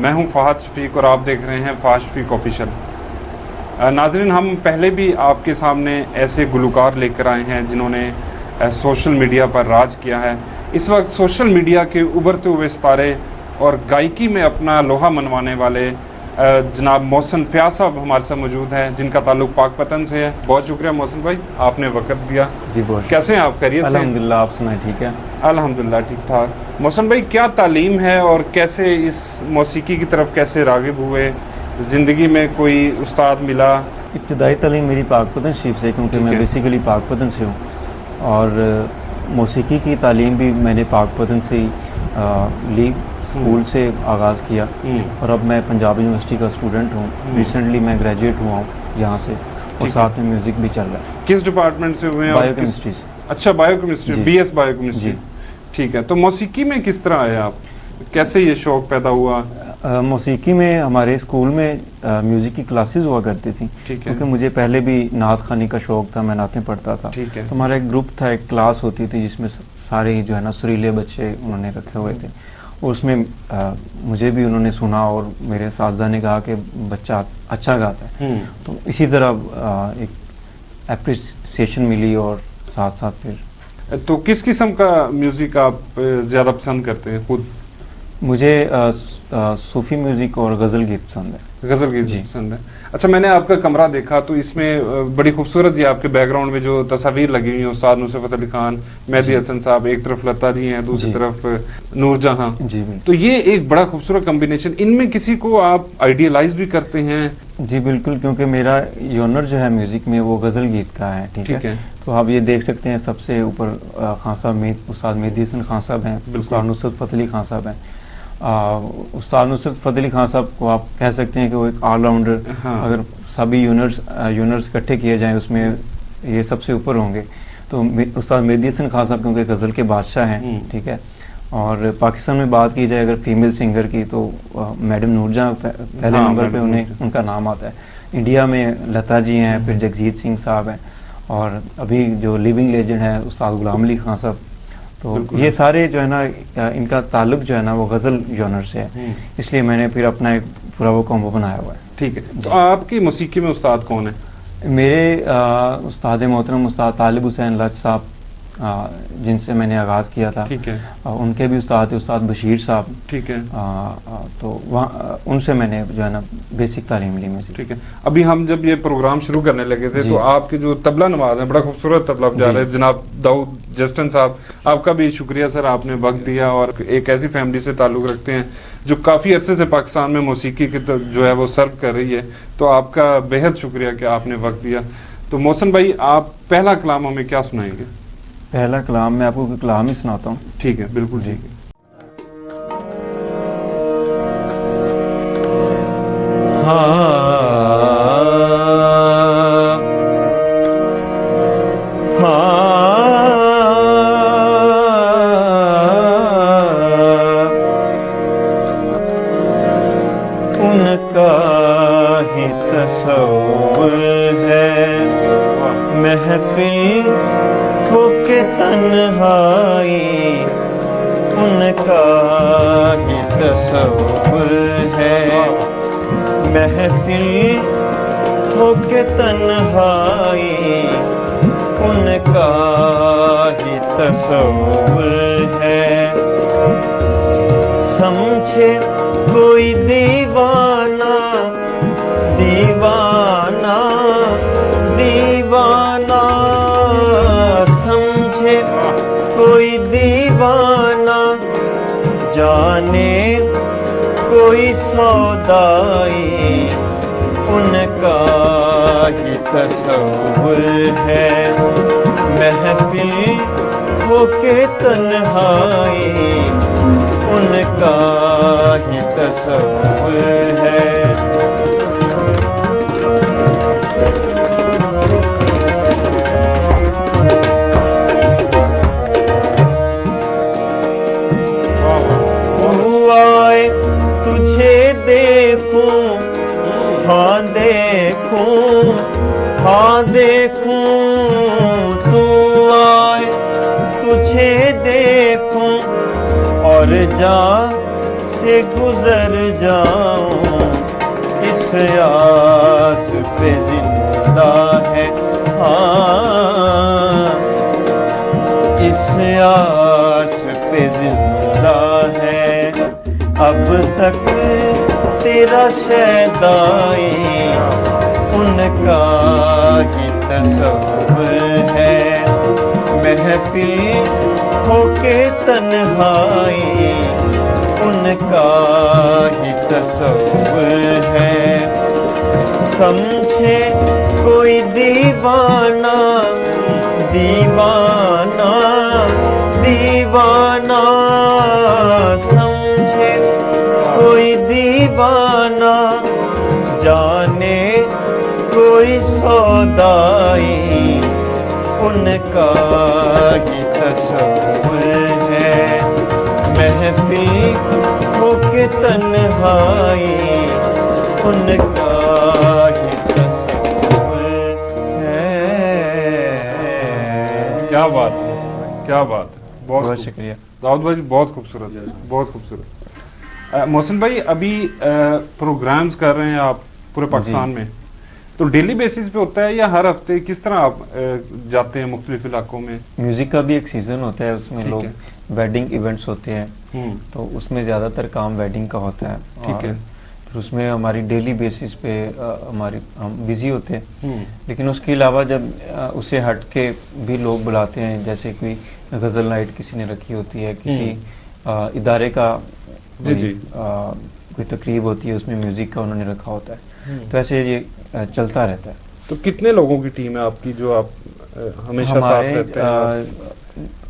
मैं हूं फ़हाद शफीक और आप देख रहे हैं फ़हाद शफीक ऑफिशियल। नाज़रीन, हम पहले भी आपके सामने ऐसे गुलकार लेकर आए हैं जिन्होंने सोशल मीडिया पर राज किया है। इस वक्त सोशल मीडिया के उभरते हुए सितारे और गायकी में अपना लोहा मनवाने वाले जनाब मोहसिन फ़याज़ साहब हमारे साथ मौजूद हैं, जिनका ताल्लुक़ पाकपतन से है। बहुत शुक्रिया मोहसिन भाई, आपने वक्त दिया। जी बहुत। कैसे हैं आप? खैरियत से? अल्हम्दुलिल्लाह, आप सुनाए? ठीक है अल्हम्दुलिल्लाह, ठीक ठाक। मोहसिन भाई, क्या तालीम है और कैसे इस मौसीकी की तरफ कैसे राग़िब हुए? ज़िंदगी में कोई उस्ताद मिला? इब्तिदाई तालीम मेरी पाकपतन शरीफ से, क्योंकि मैं बेसिकली पाकपतन से हूँ, और मौसीकी की तालीम भी मैंने पाकपतन से ही ली। स्कूल से आगाज़ किया और अब मैं पंजाब यूनिवर्सिटी का स्टूडेंट हूँ। रिसेंटली मैं ग्रेजुएट हुआ हूँ यहाँ से, और साथ में म्यूज़िक भी चल रहा है। किस डिपार्टमेंट से हुए हैं? बायोकेमिस्ट्री से। अच्छा, बायोकेमिस्ट्री, BS बायोकेमिस्ट्री। ठीक है, तो मौसीकी में किस तरह आए आप? कैसे ये शौक़ पैदा हुआ? मौसीकी में हमारे स्कूल में म्यूज़िक की क्लासेस हुआ करती थी, क्योंकि मुझे पहले भी नात ख़ानी का शौक़ था, मैं नातें पढ़ता था। तो हमारा एक ग्रुप था, एक क्लास होती थी जिसमें सारे ही जो है ना सुरीले बच्चे उन्होंने रखे हुए थे। उसमें मुझे भी उन्होंने सुना और मेरे साथी ने कहा कि बच्चा अच्छा गाता है। तो इसी तरह एक एप्रिसिएशन मिली, और साथ साथ फिर। तो किस किस्म का म्यूज़िक आप ज़्यादा पसंद करते हैं खुद? मुझे सूफ़ी म्यूज़िक और गज़ल गीत पसंद है। गज़ल गीत पसंद है। अच्छा, मैंने आपका कमरा देखा तो इसमें बड़ी खूबसूरत ये आपके बैकग्राउंड में जो तस्वीर लगी हुई है, उस्ताद नुसरत अली खान, मेहदी हसन साहब, एक तरफ लता जी हैं, दूसरी तरफ नूरजहां जी। तो ये एक बड़ा खूबसूरत कॉम्बिनेशन, इनमें किसी को आप आइडियलाइज भी करते हैं? जी बिल्कुल, क्योंकि मेरा योनर जो है म्यूज़िक में वो गज़ल गीत का है। ठीक है, तो आप ये देख सकते हैं सबसे ऊपर खान साहब उस्ताद मेहदी हसन खान साहब हैं, उस्ताद नुसरत अली खान साहब हैं। उस्ताद नुसरत अली खान साहब को आप कह सकते हैं कि वो एक ऑलराउंडर। अगर सभी यूनर्स इकट्ठे किए जाएं उसमें ये सबसे ऊपर होंगे। तो उस्ताद मेहदी हसन खान साहब क्योंकि गज़ल के बादशाह हैं। ठीक है, और पाकिस्तान में बात की जाए अगर फीमेल सिंगर की, तो मैडम नूरजहां पहले नंबर पे उनका नाम आता है। इंडिया में लता जी हैं, फिर जगजीत सिंह साहब हैं, और अभी जो लिविंग लेजेंड है उस्ताद गुलाम अली खान साहब। तो ये सारे जो है ना, इनका ताल्लुक जो है ना वो गज़ल जॉनर से है, इसलिए मैंने फिर अपना एक पूरा वो कॉम्बो बनाया हुआ है। ठीक है, तो आपकी मौसीकी में उस्ताद कौन है? मेरे उस्ताद मोहतरम उस्ताद तालिब हुसैन लज साहब, जिनसे मैंने आगाज़ किया था। ठीक है, उनके भी उस्ताद उस्ताद बशीर साहब। ठीक है, तो वहाँ उनसे मैंने जो है ना बेसिक तालीम ली में। ठीक है, अभी हम जब ये प्रोग्राम शुरू करने लगे थे तो आपके जो तबला नवाज है, बड़ा खूबसूरत तबला बजा रहे हैं जनाब दाऊद जस्टन साहब, आपका भी शुक्रिया सर, आपने वक्त दिया और एक ऐसी फैमिली से ताल्लुक़ रखते हैं जो काफ़ी अरसे से पाकिस्तान में मौसीकी की जो है वो सर्व कर रही है। तो आपका बेहद शुक्रिया कि आपने वक्त दिया। तो मोहसिन भाई, आप पहला कलाम हमें क्या सुनाएंगे? पहला कलाम मैं आपको कलाम ही सुनाता हूँ। ठीक है, बिल्कुल ठीक है। उनका ही तसव्वुर है महफिल हो के तन्हाई, उनका ही तसव्वुर है महफिल हो के तन्हाई, उनका ही तसव्वुर है। समझे कोई दीवाना दीवाना दीवाना, समझे कोई दीवाना, जाने कोई सौदाई, उनका ही तसव्वुर है महफिल हो के तन्हाई, उनका ही तसव्वुर है। तू आए तुझे देखूं, हाँ देखूं, हाँ देखूं, तू आए तुझे देखूं और जा से गुजर जाऊं इस आस पे जिंदा है, हाँ इस आस पे जिंदा है। अब तक तेरा शैदाई उनका ही तस्वुर है, महफिल होके तन्हाई उनका ही तस्वुर है। समझे कोई दीवाना दीवाना दीवाना, समझे कोई दीवाना, जाने कोई सौदाई उनका ही तस्वुर है, महफिल होके तन्हाई उनका ही तस्वुर है। क्या बात है, क्या बात है, बहुत शुक्रिया दाऊद भाई, बहुत खूबसूरत है, बहुत खूबसूरत। मोहसिन भाई, अभी प्रोग्राम्स कर रहे हैं आप पूरे पाकिस्तान में, तो डेली बेसिस पे होता है या हर हफ्ते, किस तरह आप जाते हैं मुख्तलिफ इलाकों में? म्यूज़िक का भी एक सीज़न होता है, उसमें लोग वेडिंग इवेंट्स होते हैं, तो उसमें ज़्यादातर काम वेडिंग का होता है। ठीक है। फिर उसमें हमारी डेली बेसिस पे हम बिज़ी होते हैं, लेकिन उसके अलावा जब उसे हट के भी लोग बुलाते हैं, जैसे कोई गज़ल नाइट किसी ने रखी होती है, किसी इदारे का कोई तकरीब होती है, उसमें म्यूज़िक का उन्होंने रखा होता है, तो ऐसे ये चलता रहता है। तो कितने लोगों की टीम है आपकी जो आप हमेशा साथ रहते हैं?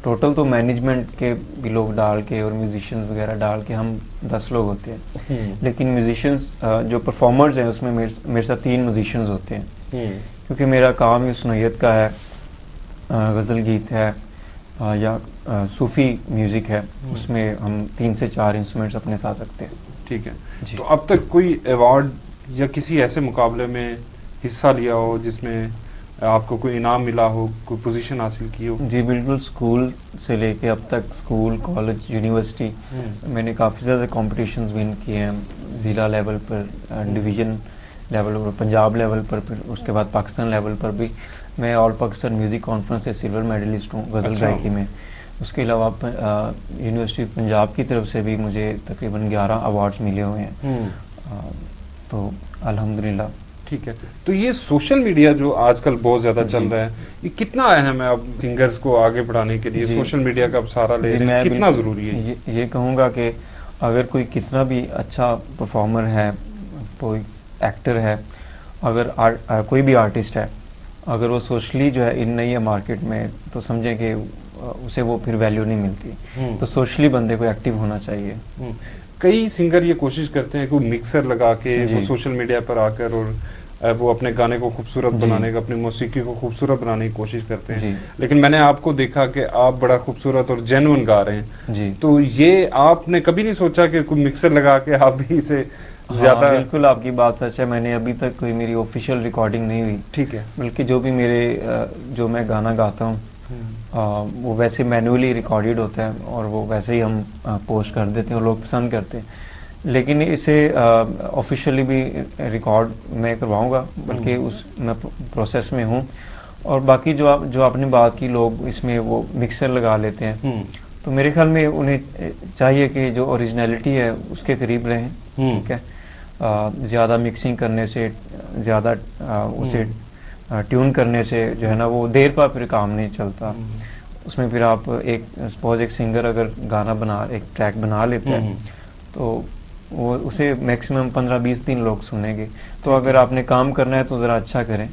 टोटल तो मैनेजमेंट के भी लोग डाल के और म्यूजिशियंस वगैरह डाल के हम 10 लोग होते हैं, लेकिन म्यूजिशियंस जो परफॉर्मर्स हैं उसमें मेरे साथ 3 म्यूजिशियंस होते हैं, क्योंकि मेरा काम ही सुनैयत का है, गज़ल गीत है या सूफ़ी म्यूज़िक है, उसमें हम 3 से 4 इंस्ट्रूमेंट्स अपने साथ रखते हैं। ठीक है। तो अब तक कोई अवार्ड या किसी ऐसे मुकाबले में हिस्सा लिया हो जिसमें आपको कोई इनाम मिला हो, कोई पोजीशन हासिल की हो? जी बिल्कुल, स्कूल से लेके अब तक स्कूल, कॉलेज, यूनिवर्सिटी मैंने काफ़ी ज़्यादा कॉम्पिटिशन्स विन किए हैं, ज़िला लेवल पर, डिवीज़न लेवल पर, पंजाब लेवल पर, फिर उसके बाद पाकिस्तान लेवल पर भी। मैं ऑल पाकिस्तान म्यूज़िक कॉन्फ्रेंस से सिल्वर मेडलिस्ट हूँ गज़ल गायकी में। उसके अलावा यूनिवर्सिटी पंजाब की तरफ से भी मुझे तकरीबन 11 अवार्ड्स मिले हुए हैं, तो अल्हम्दुलिल्लाह। ठीक है। तो ये सोशल मीडिया जो आजकल बहुत ज़्यादा चल रहा है, ये कितना अहम है अब सिंगर्स को आगे बढ़ाने के लिए? सोशल मीडिया का अब सहारा ले रहे हैं, कितना ज़रूरी है? ये कहूँगा कि अगर कोई कितना भी अच्छा परफॉर्मर है, कोई एक्टर है, अगर कोई भी आर्टिस्ट है, अगर वो सोशली जो है इन नहीं है मार्केट में, तो समझें कि उसे वो फिर वैल्यू नहीं मिलती। तो सोशली बंदे को एक्टिव होना चाहिए। कई सिंगर ये कोशिश करते हैं कि मिक्सर लगा के वो सोशल मीडिया पर आकर और वो अपने गाने को खूबसूरत बनाने का, अपनी मौसीकी को खूबसूरत बनाने की कोशिश करते हैं, लेकिन मैंने आपको देखा कि आप बड़ा खूबसूरत और जेन्युइन गा रहे हैं जी। तो ये आपने कभी नहीं सोचा कि कोई मिक्सर लगा के आप भी इसे ज़्यादा? हाँ, बिल्कुल आपकी बात सच है। मैंने अभी तक कोई मेरी ऑफिशियल रिकॉर्डिंग नहीं हुई, ठीक है, बल्कि जो भी जो मैं गाना गाता हूँ वो वैसे मैनुअली रिकॉर्डेड होता है और वो वैसे ही हम पोस्ट कर देते हैं और लोग पसंद करते हैं, लेकिन इसे ऑफिशियली भी रिकॉर्ड मैं करवाऊंगा, बल्कि उस मैं प्रोसेस में हूँ। और बाकी जो आपने बात की, लोग इसमें वो मिक्सर लगा लेते हैं, तो मेरे ख्याल में उन्हें चाहिए कि जो ओरिजिनलिटी है उसके करीब रहें, ठीक है। ज़्यादा मिक्सिंग करने से, ज़्यादा उसे ट्यून करने से जो है ना, वो देर पर फिर काम नहीं चलता। उसमें फिर आप सपोज एक सिंगर अगर गाना एक ट्रैक बना लेते हैं, तो वो उसे मैक्सिमम 15-20 दिन लोग सुनेंगे। तो अगर आपने काम करना है तो ज़रा अच्छा करें,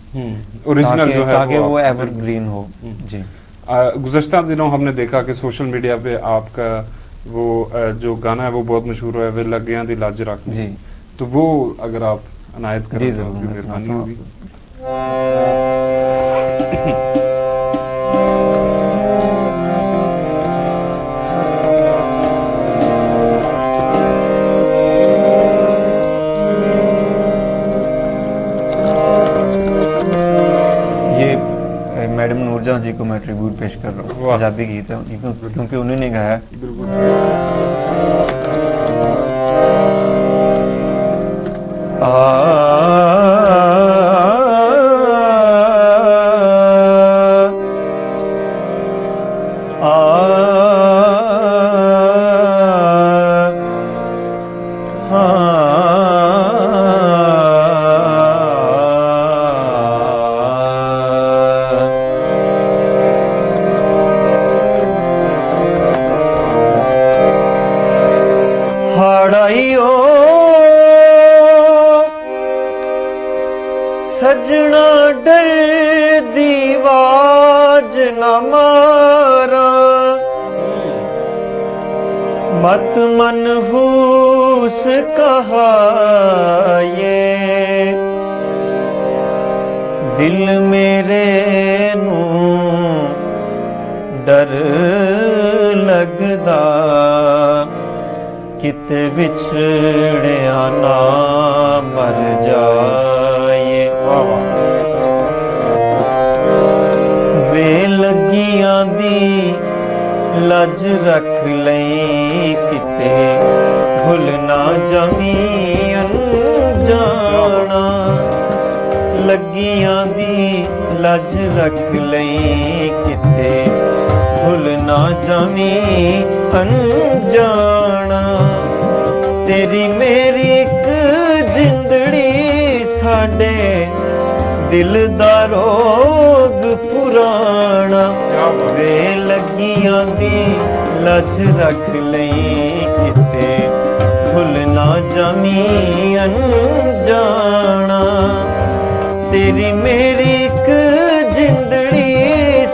ओरिजिनल जो है ताकि वो एवरग्रीन हो। जी। गुज़श्ता दिनों हमने देखा कि सोशल मीडिया पे आपका वो जो गाना है वो बहुत मशहूर है, वे लग गया दिल आज रख जी, तो वो अगर आप अनायत करें तो मेहरबानी होगी। मैडम नूरजहां जी को मैं ट्रिब्यूट पेश कर रहा हूँ, पंजाबी गीत है क्योंकि उन्होंने गाया। सजना डर दीवाज न मारा, मत मनहूस कहा ये, दिल मेरे नू डर लगदा, किते विछड़िया ना मर जाए। वे लगियां दी लज रख लई, किते भुल ना जामी अनजाना। लगियां दी लज रख लई, किते भुल ना जामी अनजाना। तेरी मेरी एक जिंदड़ी साडे दिल दा रोग पुराना। वे लगियां दी लज रख लई, किते भुल ना जामी अनजाना। तेरी मेरी एक जिंदड़ी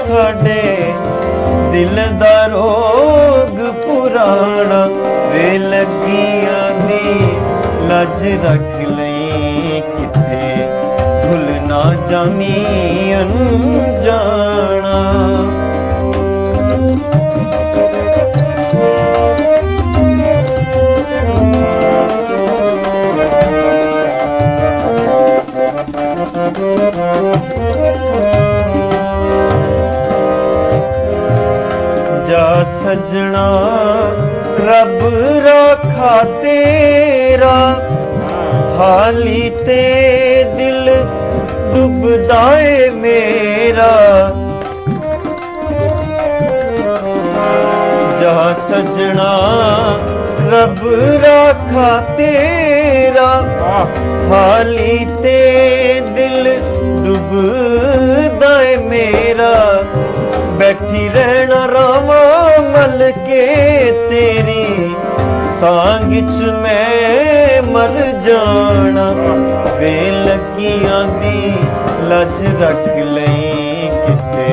साडे दिल दा रोग पुराना। वे लगियां दी लज रख लई, किते भुल ना जामी अनजाना। जा सजना रब राखा तेरा, हाली ते दिल डुबदा ए मेरा। जा सजना रब राखा तेरा, हाली ते दिल डुबदा ए मेरा। बैठी रहना रामा मल के तेरी, तांग च मैं मर जाना। वे लगियां दी लज रख लई, किते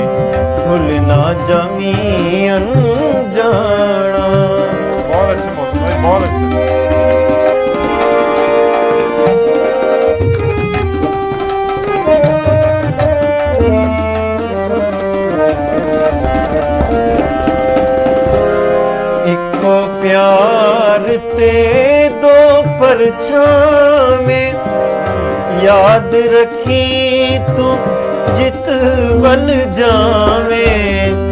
भुल ना जामी अनजाना। बहुत अच्छा मौसम भाई, बहुत अच्छा। इको प्यार ते दो परछावें, याद रखी तू जित बन जावें।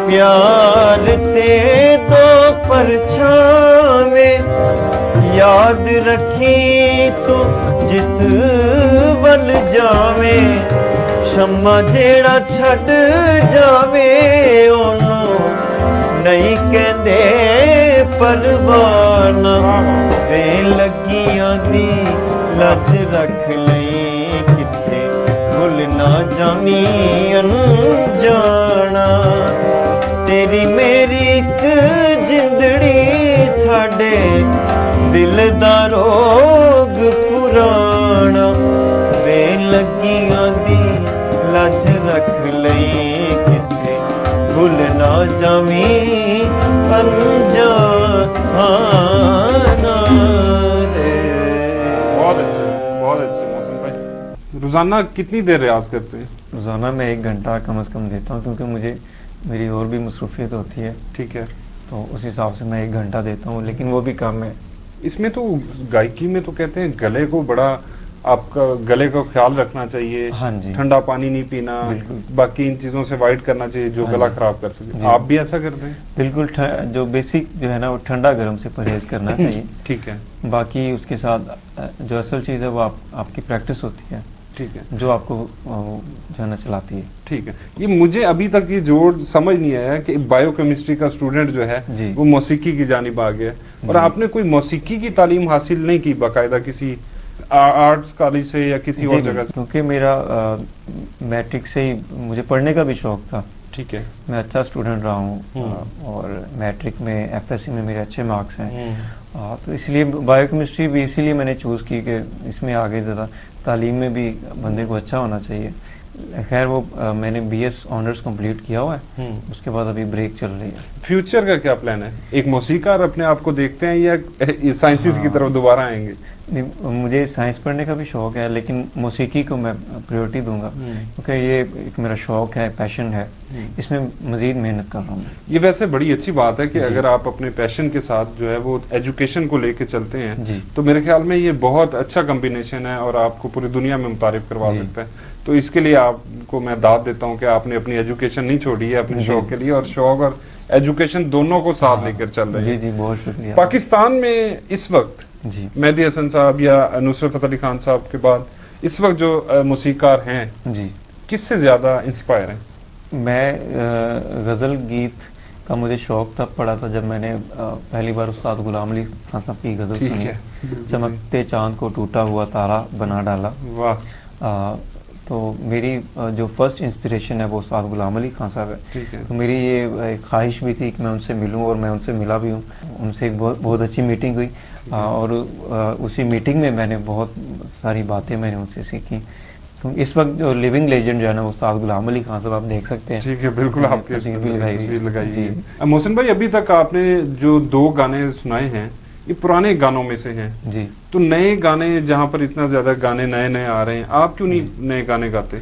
प्यार ते दो परछावें, याद रखी तू जित वल जावें। शम्मा जेड़ा छड़ जावे ओनू नहीं कहंदे परवाना। वे लगियां दी लज रख लई, किते भुल ना जामी अनजाना। तेरी मेरी एक जिंदड़ी साडे दिल दा रोग पुराना। वे लगियां दी लज रख लई, किते भुल ना जामी अनजाना रे। बहुत अच्छे मौसम भाई। रोज़ाना कितनी देर रियाज करते हैं? रोज़ाना मैं 1 घंटा कम से कम देता हूँ, क्योंकि मुझे मेरी और भी मसरूफियत होती है। ठीक है। तो उस हिसाब से मैं 1 घंटा देता हूँ, लेकिन वो भी कम है। इसमें तो गायकी में तो कहते हैं गले को बड़ा, आपका गले का ख्याल रखना चाहिए। हाँ जी। ठंडा पानी नहीं पीना, बाकी इन चीज़ों से अवॉइड करना चाहिए जो गला खराब कर सके। आप भी ऐसा करते हैं? बिल्कुल, जो बेसिक जो है ना वो ठंडा गर्म से परहेज करना चाहिए। ठीक है। बाकी उसके साथ जो असल चीज़ है वो आपकी प्रैक्टिस होती है। ठीक है। जो आपको जो है ना चलाती है। ठीक है। ये मुझे अभी तक ये जोड़ समझ नहीं आया कि बायोकेमिस्ट्री का स्टूडेंट जो है वो मौसीकी की जानिब आ गया, और आपने कोई मौसीकी की तालीम हासिल नहीं की बाकायदा किसी आर्ट्स कॉलेज से या किसी और जगह से? क्योंकि मेरा मैट्रिक से ही मुझे पढ़ने का भी शौक था। ठीक है। मैं अच्छा स्टूडेंट रहा हूँ, और मैट्रिक में एफएससी में मेरे अच्छे मार्क्स हैं। तो इसलिए बायोकेमिस्ट्री भी इसीलिए मैंने चूज़ की कि इसमें आगे ज़्यादा तालीम में भी बंदे को अच्छा होना चाहिए। खैर वो मैंने बीएस ऑनर्स कंप्लीट किया हुआ है, उसके बाद अभी ब्रेक चल रही है। फ्यूचर का क्या प्लान है? एक मौसीकार अपने आप को देखते हैं या साइंसेस की तरफ दोबारा आएंगे? मुझे साइंस पढ़ने का भी शौक है, लेकिन मौसीकी को मैं प्रायोरिटी दूंगा, क्योंकि ये एक मेरा शौक है, पैशन है। इसमें मज़ीद मेहनत कर रहा हूँ। ये वैसे बड़ी अच्छी बात है कि अगर आप अपने पैशन के साथ जो है वो एजुकेशन को लेके चलते हैं, तो मेरे ख्याल में ये बहुत अच्छा कम्बिनेशन है और आपको पूरी दुनिया में मुतारिफ करवा सकता है। तो इसके लिए आपको मैं दाद देता हूँ कि आपने अपनी एजुकेशन नहीं छोड़ी है अपने शौक के लिए, और शौक और एजुकेशन दोनों को साथ लेकर चल रहे हैं। जी, बहुत शुक्रिया। पाकिस्तान में इस वक्त मेहदी हसन साहब या नुसरत फतेह अली खान साहब के बाद इस वक्त जो मौसीकार हैं जी, किससे ज़्यादा इंस्पायर हैं? मैं गज़ल गीत का मुझे शौक तब पड़ा था जब मैंने पहली बार उस्ताद गुलाम अली खान साहब की गज़ल सुनी, चमकते चांद को टूटा हुआ तारा बना डाला। वाह। तो मेरी जो फर्स्ट इंस्पिरेशन है वो उस्ताद गुलाम अली खान साहब है। तो मेरी ये ख्वाहिश भी थी कि मैं उनसे मिलूं, और मैं उनसे मिला भी हूँ। उनसे एक बहुत अच्छी मीटिंग हुई, और उसी मीटिंग में मैंने बहुत सारी बातें मैंने उनसे सीखी। तो इस वक्त जो लिविंग लेजेंड जो है ना वो उस्ताद गुलाम अली खान साहब आप देख सकते हैं। ठीक है, बिल्कुल आपकी तस्वीर लगाई जी। मोहसिन भाई, अभी तक आपने जो 2 गाने सुनाए हैं ये पुराने गानों में से हैं जी। तो नए गाने, जहाँ पर इतना ज्यादा गाने नए नए आ रहे हैं, आप क्यों नहीं नए गाने गाते?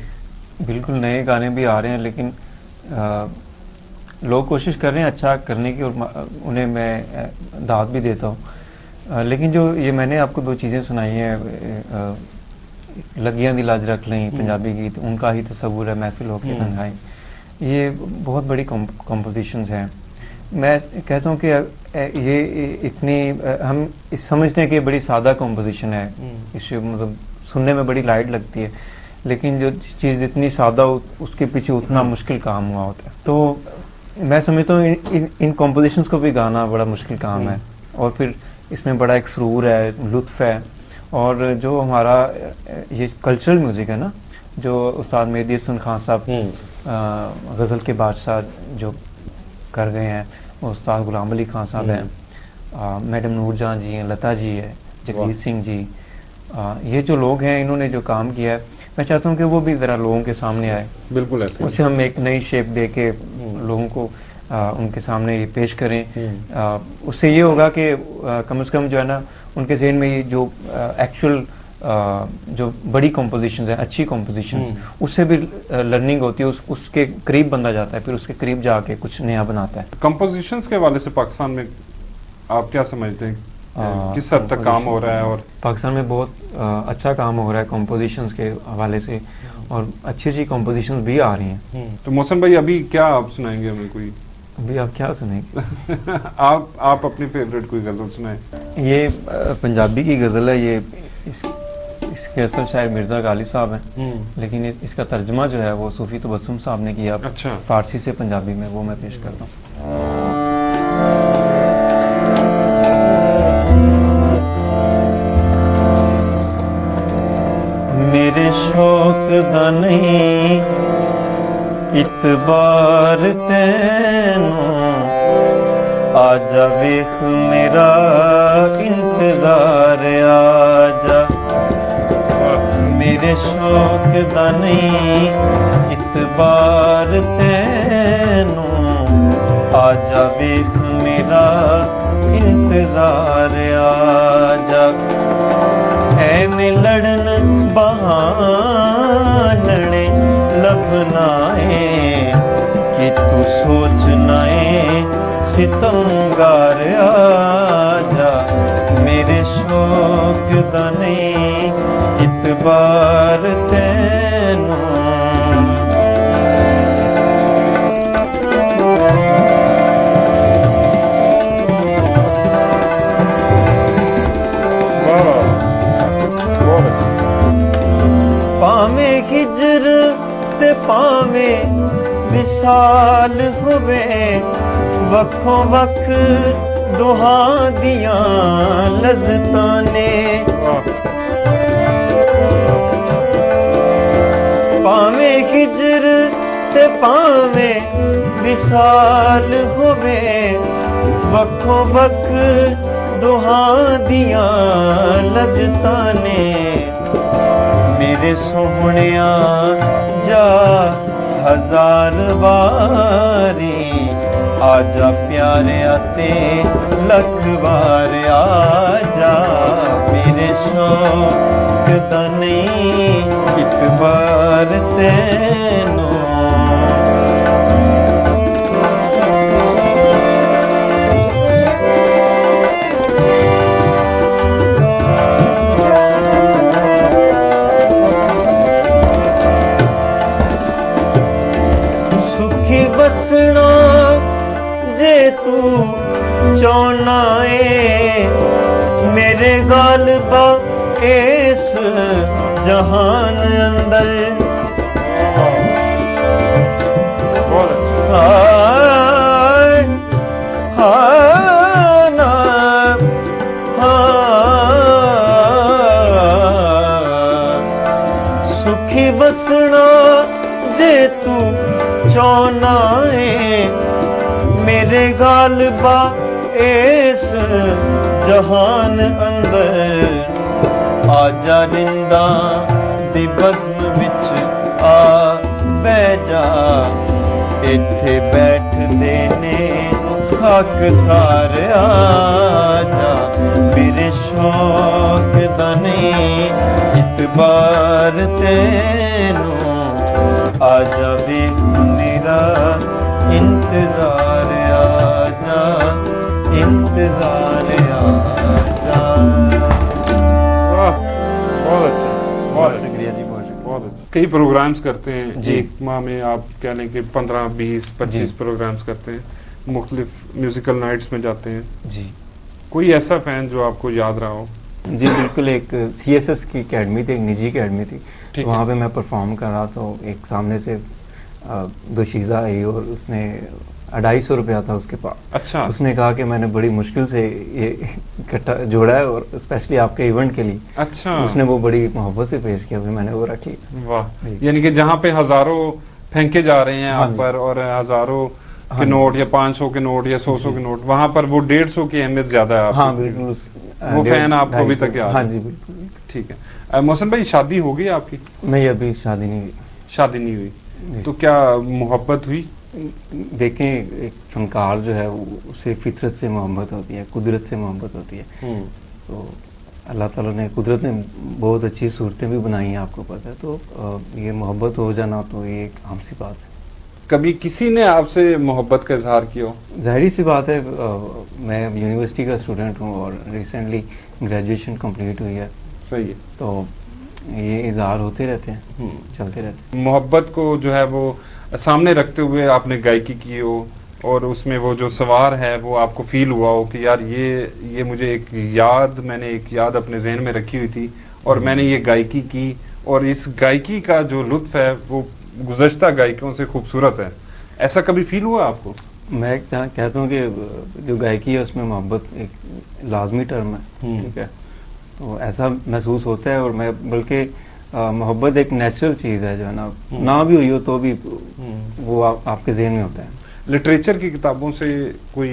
बिल्कुल नए गाने भी आ रहे हैं, लेकिन लोग कोशिश कर रहे हैं अच्छा करने की, और उन्हें मैं दाद भी देता हूँ। लेकिन जो ये मैंने आपको 2 चीज़ें सुनाई हैं, लगियां दिल अज रख लें पंजाबी गीत, उनका ही तस्वुर है महफिल होके तन्हाई, ये बहुत बड़ी कॉम्पोजिशंस हैं। मैं कहता हूँ कि ये इतनी हम समझते हैं कि बड़ी सादा कॉम्पोजिशन है, इससे मतलब सुनने में बड़ी लाइट लगती है, लेकिन जो चीज़ इतनी सादा उसके पीछे उतना मुश्किल काम हुआ होता है। तो मैं समझता हूँ इन कॉम्पोजिशंस को भी गाना बड़ा मुश्किल काम है, और फिर इसमें बड़ा एक सुरूर है, लुत्फ़ है। और जो हमारा ये कल्चरल म्यूज़िक है ना, जो उस्ताद मेहदी हसन खान साहब गज़ल के बादशाह जो कर गए हैं, उस्ताद गुलाम अली खान साहब हैं, मैडम नूरजहां जी हैं, लता जी है, जगजीत सिंह जी, ये जो लोग हैं इन्होंने जो काम किया है, मैं चाहता हूँ कि वो भी ज़रा लोगों के सामने आए। बिल्कुल ऐसे उसे हम एक नई शेप दे के लोगों को उनके सामने ये पेश करें। उससे ये होगा कि कम से कम जो है ना उनके ज़हन में ये जो एक्चुअल जो बड़ी कॉम्पोजिशंस हैं, अच्छी कॉम्पोजिशंस, उससे भी लर्निंग होती है, उसके करीब बंदा जाता है, फिर उसके करीब जाके कुछ नया बनाता है। कॉम्पोजिशंस के हवाले से पाकिस्तान में आप क्या समझते हैं, किस हद तक काम हो रहा है? और पाकिस्तान में बहुत अच्छा काम हो रहा है कॉम्पोजिशंस के हवाले से, और अच्छी अच्छी कॉम्पोजिशंस भी आ रही हैं। तो मौसम भाई, अभी क्या आप सुनाएंगे हमें? कोई अभी आप क्या सुनेंगे? आप अपनी फेवरेट कोई गज़ल सुनाएं। ये पंजाबी की गज़ल है, ये इसके असल शायर मिर्ज़ा गालिब साहब हैं, लेकिन इसका तर्जमा जो है वो सूफ़ी तबस्सुम साहब ने किया। अच्छा। फ़ारसी से पंजाबी में, वो मैं पेश करता हूँ। मेरे शौक दा नहीं इतबार तैनू, आजा वेख मेरा इंतजार आजा। मेरे शौक दा नहीं इतबार तैनू, आजा वेख मेरा इंतजार आजा। ऐ में लड़न बहानने लभनाए कि तू सोचनाए सितमगार आजा मेरे शौक दा नहीं इतबार तैनू पावे हिजर ते पावे विसाल होवे वक्खों वक्ख दुहा दियां लज़्ज़तां ने पावे हिजर ते पावे विसाल होवे वक्खों वक्ख दुहा दियां लज़्ज़तां ने मेरे सोहणिया जा हजार बारी आजा प्यारे आते लख बार आजा मेरे शौक दा नहीं एक बार तैनू वसना जे तू चाहना है मेरे गालबा इस जहान अंदर सुखी वसना जे तू चाहना है मेरे गालबा इस जहान अंदर आजा रिंदा दी बज़्म विच आ बह जा इत्थे बैठदे ने खाक सार आजा मेरे शौक दा नहीं इतबार तैनू आजा भी मेरा इंतजार आजा इंतजार आजा। बहुत अच्छा, बहुत शुक्रिया जी, बहुत शुक्रिया। बहुत अच्छा। कई प्रोग्राम्स करते हैं जी। एक माह में, आप कह लें कि 15, 20, 25 प्रोग्राम्स करते हैं, मुख्तलिफ म्यूजिकल नाइट्स में जाते हैं जी। कोई ऐसा फैन जो आपको याद रहा हो? जी बिल्कुल, एक CSS की अकेडमी थी, एक निजी अकेडमी थी, वहाँ पे मैं परफॉर्म कर रहा था। एक सामने से दोशीज़ा आई और उसने 250 रुपया था उसके पास। अच्छा। उसने कहा कि मैंने बड़ी मुश्किल से ये इकट्ठा जोड़ा है और स्पेशली आपके इवेंट के लिए। अच्छा। उसने वो बड़ी मोहब्बत से पेश किया, फिर मैंने वो रख लिया। वाह, यानी कि जहाँ पे हज़ारों फेंके जा रहे हैं आप पर और हज़ारों के नोट या 500 के नोट या 100 के नोट, वहाँ पर वो 150 की अहमियत ज़्यादा है। हाँ बिल्कुल, वो फैन आपको अभी तक याद? हाँ जी बिल्कुल। ठीक है। मोहसिन भाई, शादी हो गई आपकी? नहीं, अभी शादी नहीं हुई। शादी नहीं हुई, तो क्या मोहब्बत हुई? देखें, एक फनकार जो है उसे फितरत से मोहब्बत होती है, कुदरत से मोहब्बत होती है। तो अल्लाह ताला ने, कुदरत ने बहुत अच्छी सूरतें भी बनाई हैं, आपको पता है। तो ये मोहब्बत हो जाना तो ये एक आम सी बात है। कभी किसी ने आपसे मोहब्बत का इजहार किया हो? ज़ाहिर सी बात है, मैं यूनिवर्सिटी का स्टूडेंट हूँ और रिसेंटली ग्रेजुएशन कंप्लीट हुई है। सही है। तो ये इजहार होते रहते हैं, चलते रहते हैं। मोहब्बत को जो है वो सामने रखते हुए आपने गायकी की हो और उसमें वो जो सवार है वो आपको फील हुआ हो कि यार ये मुझे एक याद, मैंने एक याद अपने जहन में रखी हुई थी और मैंने ये गायकी की और इस गायकी का जो लुत्फ़ है वो गुज़श्ता गायकों से खूबसूरत है, ऐसा कभी फील हुआ आपको? मैं कहता हूँ कि जो गायकी है उसमें मोहब्बत एक लाजमी टर्म है, ठीक है। तो ऐसा महसूस होता है और मैं बल्कि मोहब्बत एक नेचुरल चीज़ है, जो है ना भी हुई हो तो भी वो आपके ज़हन में होता है। लिटरेचर की किताबों से कोई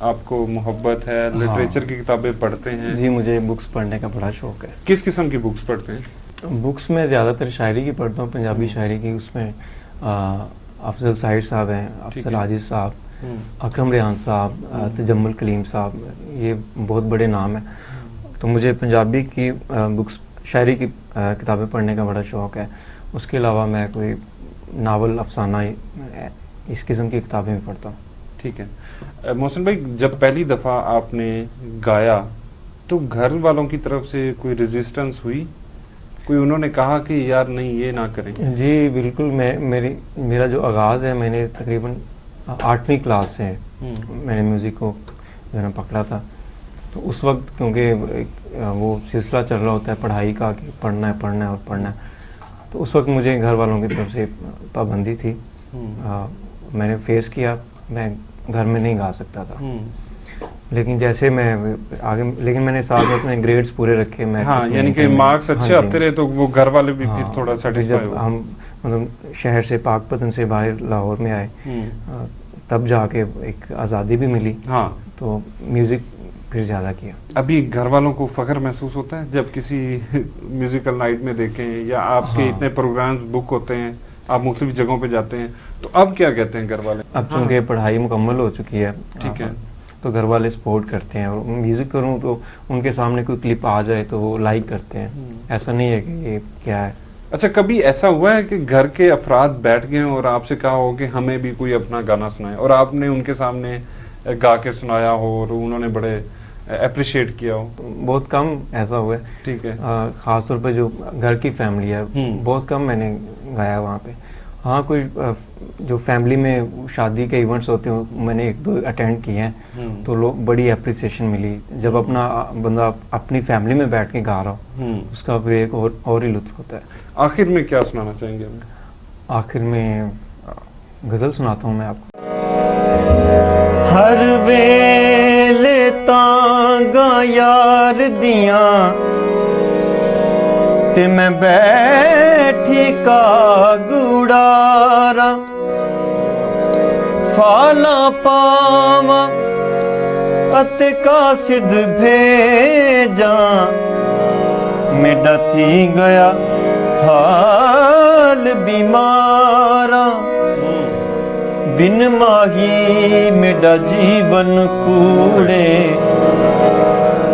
आपको मोहब्बत है? लिटरेचर की किताबें पढ़ते हैं? जी, मुझे बुक्स पढ़ने का बड़ा शौक़ है। किस किस्म की बुक्स पढ़ते हैं? बुक्स में ज़्यादातर शायरी की पढ़ता हूँ, पंजाबी शायरी की। उसमें अफजल साहिर साहब हैं, अफजल आजिज़ साहब, अकरम रेहान साहब, तजम्मुल कलीम साहब, ये बहुत बड़े नाम हैं। तो मुझे पंजाबी की बुक्स शायरी की किताबें पढ़ने का बड़ा शौक़ है। उसके अलावा मैं कोई नावल, अफसाना, इस किस्म की किताबें भी पढ़ता हूँ। ठीक है। मोहसिन भाई, जब पहली दफ़ा आपने गाया तो घर वालों की तरफ से कोई रेजिस्टेंस हुई? कोई उन्होंने कहा कि यार नहीं ये ना करें? जी बिल्कुल। मेरा जो आगाज़ है, मैंने तकरीबन 8वीं क्लास से मैंने म्यूज़िक को जो है पकड़ा था। तो उस वक्त क्योंकि वो सिलसिला चल रहा होता है पढ़ाई का कि पढ़ना है और पढ़ना है, तो उस वक्त मुझे घर वालों की तरफ से पाबंदी थी। मैंने फेस किया, मैं घर में नहीं गा सकता था। लेकिन जैसे मैं आगे, लेकिन मैंने साथ में अपने ग्रेड्स पूरे रखे। मैं यानी कि मार्क्स अच्छे आते रहे तो वो घर वाले भी फिर थोड़ा सेटिस्फाई जब हम मतलब शहर से, पाकपतन से बाहर लाहौर में आए, तब जाके एक आज़ादी भी मिली। तो म्यूज़िक फिर ज़्यादा किया। अभी घर वालों को फ़ख्र महसूस होता है जब किसी म्यूज़िकल नाइट में देखें, या आपके इतने प्रोग्राम्स बुक होते हैं, आप मुख्तलिफ जगहों पे जाते हैं, तो अब क्या कहते हैं घर वाले? अब चूँकि पढ़ाई मुकम्मल हो चुकी है, ठीक है, तो घर वाले सपोर्ट करते हैं। और म्यूज़िक करूँ तो उनके सामने कोई क्लिप आ जाए तो वो लाइक करते हैं। ऐसा नहीं है कि ये क्या है। अच्छा, कभी ऐसा हुआ है कि घर के अफराद बैठ गए और आपसे कहा हो कि हमें भी कोई अपना गाना सुनाए, और आपने उनके सामने गा के सुनाया हो और उन्होंने बड़े अप्रिशिएट किया हो? बहुत कम ऐसा हुआ है। ठीक है। ख़ास तौर पे जो घर की फैमिली है, बहुत कम मैंने गाया वहाँ पे। हाँ, कोई जो फैमिली में शादी के इवेंट्स होते हैं मैंने 1-2 अटेंड किए हैं, तो लोग बड़ी अप्रिसिएशन मिली। जब अपना बंदा अपनी फैमिली में बैठ के गा रहा हो, उसका फिर एक और ही लुत्फ होता है। आखिर में क्या सुनाना चाहेंगे हमें? आखिर में गज़ल सुनाता हूँ मैं आपको। हर वेले तांगा यार दियां ते मैं बैठी का गुड़ारा, फाला पावा अते कासिद भेजा, मेरा थी गया हाल बीमारा, बिन माही मेरा जीवन कूड़े,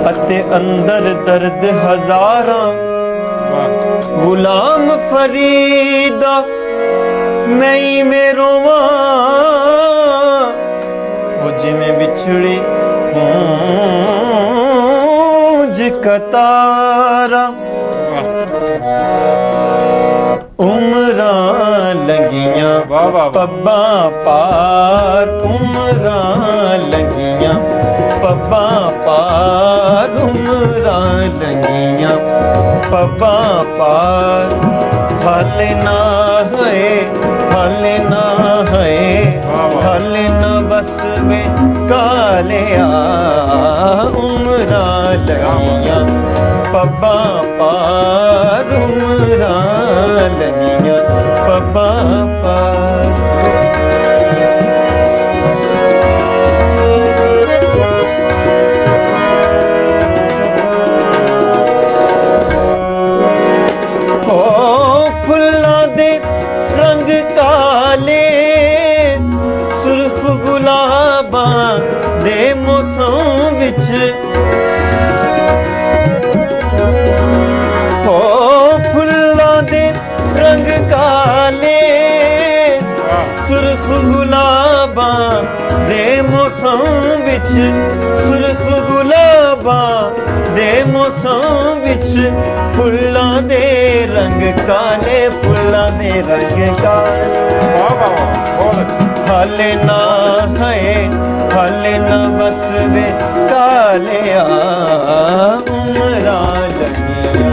अते अंदर दर्द हजारा, गुलाम फरीदा मैं में रोवा, वो जिमें बिछड़ी पूंज कतारा, उमरा लगियां पब्बा पार, उमरा लगियां पब्बा पार, उमरा लगियां पब्बा पार, हाले ना है, हाले ना है, हाले ना बस में कालिया, उमरा लगियां पब्बा पार, उमरा लगियां पब्बा पार। दे मौसम विच हो फुल्लां दे रंग काले, सुर्ख गुलाबां दे मौसम विच, सुर्ख गुलाबां दे मौसम विच, फुल्लां दे रंग काले, फुल्लां दे रंग काले, हाले ना है, हाले ना बस वे कालिया, उमरा लगियां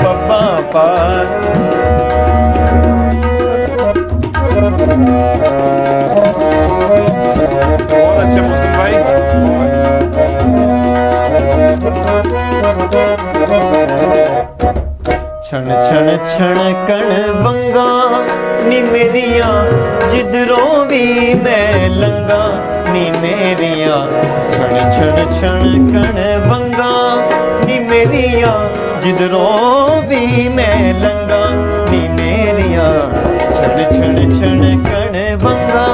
पब्बा पार। बहुत अच्छे मोहसिन भाई। छण छण छण कण वंगा नी मेरिया, जिधरों भी मैं लंगा नी मेरिया, छण छण छण कण वंगा नी मेरिया, जिधरों भी मैं लंगा नी मेरिया, छण छण छण कण वंगा।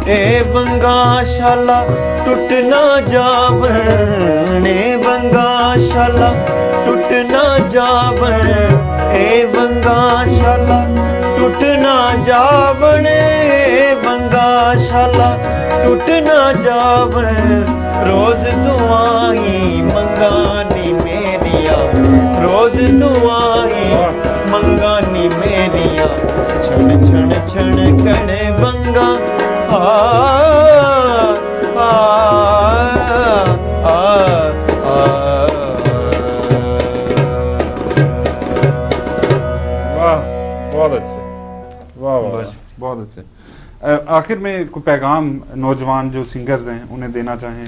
ए बंगाशाला टूट ना जावन, ए बंगाशाला टूट ना जावन, ए बंगाशाला टूट ना जावन, ए बंगाशाला टूट ना जावन। रोज दुआई मंगानी मेरिया, रोज दुआई मंगानी मेरिया, छण छण छण कणे बंगा आ आ आ आ। वाह, बहुत अच्छे, वाह वाह, बहुत अच्छे। आखिर में कोई पैगाम नौजवान जो सिंगर्स हैं उन्हें देना चाहें?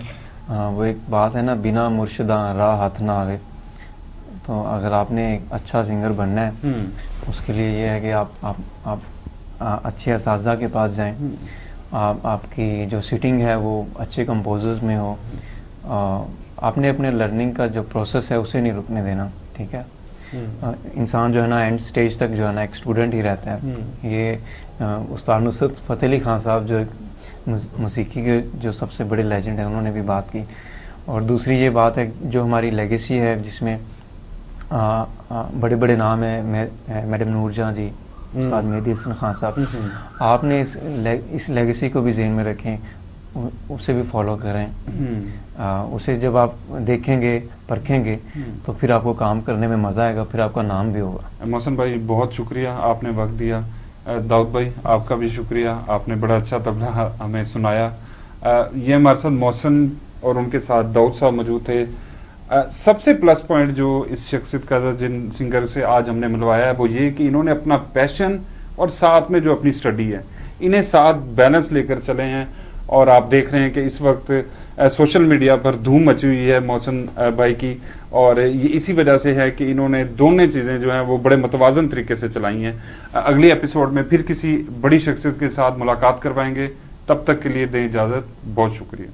हाँ, वो एक बात है ना, बिना मुर्शिदा राह हाथ ना आवे। तो अगर आपने एक अच्छा सिंगर बनना है, उसके लिए ये है कि आप अच्छे असातिज़ा के पास जाएं। आपकी जो सिटिंग है वो अच्छे कंपोजर्स में हो। आपने अपने लर्निंग का जो प्रोसेस है उसे नहीं रुकने देना, ठीक है। इंसान जो है ना एंड स्टेज तक जो है ना एक स्टूडेंट ही रहता है। ये उस्ताद नुसरत फ़तेह अली खान साहब जो मौसीकी के जो सबसे बड़े लेजेंड हैं, उन्होंने भी बात की। और दूसरी ये बात है जो हमारी लेगेसी है, जिसमें बड़े बड़े नाम हैं, मैडम नूरजहां जी, उस्ताद मेहदी हसन खान साहब। आपने इस लेगेसी को भी ज़हन में रखें, उसे भी फॉलो करें। उसे जब आप देखेंगे, परखेंगे, तो फिर आपको काम करने में मज़ा आएगा, फिर आपका नाम भी होगा। मोहसिन भाई बहुत शुक्रिया, आपने वक्त दिया। दाऊद भाई आपका भी शुक्रिया, आपने बड़ा अच्छा तबला हमें सुनाया। ये हमारे साथ मोहसिन और उनके साथ दाऊद साहब मौजूद थे। सबसे प्लस पॉइंट जो इस शख्सियत का जिन सिंगर से आज हमने मिलवाया है वो ये कि इन्होंने अपना पैशन और साथ में जो अपनी स्टडी है, इन्हें साथ बैलेंस लेकर चले हैं। और आप देख रहे हैं कि इस वक्त सोशल मीडिया पर धूम मची हुई है मोहसिन भाई की, और ये इसी वजह से है कि इन्होंने दोनों चीज़ें जो हैं वो बड़े मुतवाज़न तरीके से चलाई हैं। अगले एपिसोड में फिर किसी बड़ी शख्सियत के साथ मुलाकात करवाएंगे, तब तक के लिए दें इजाज़त। बहुत शुक्रिया।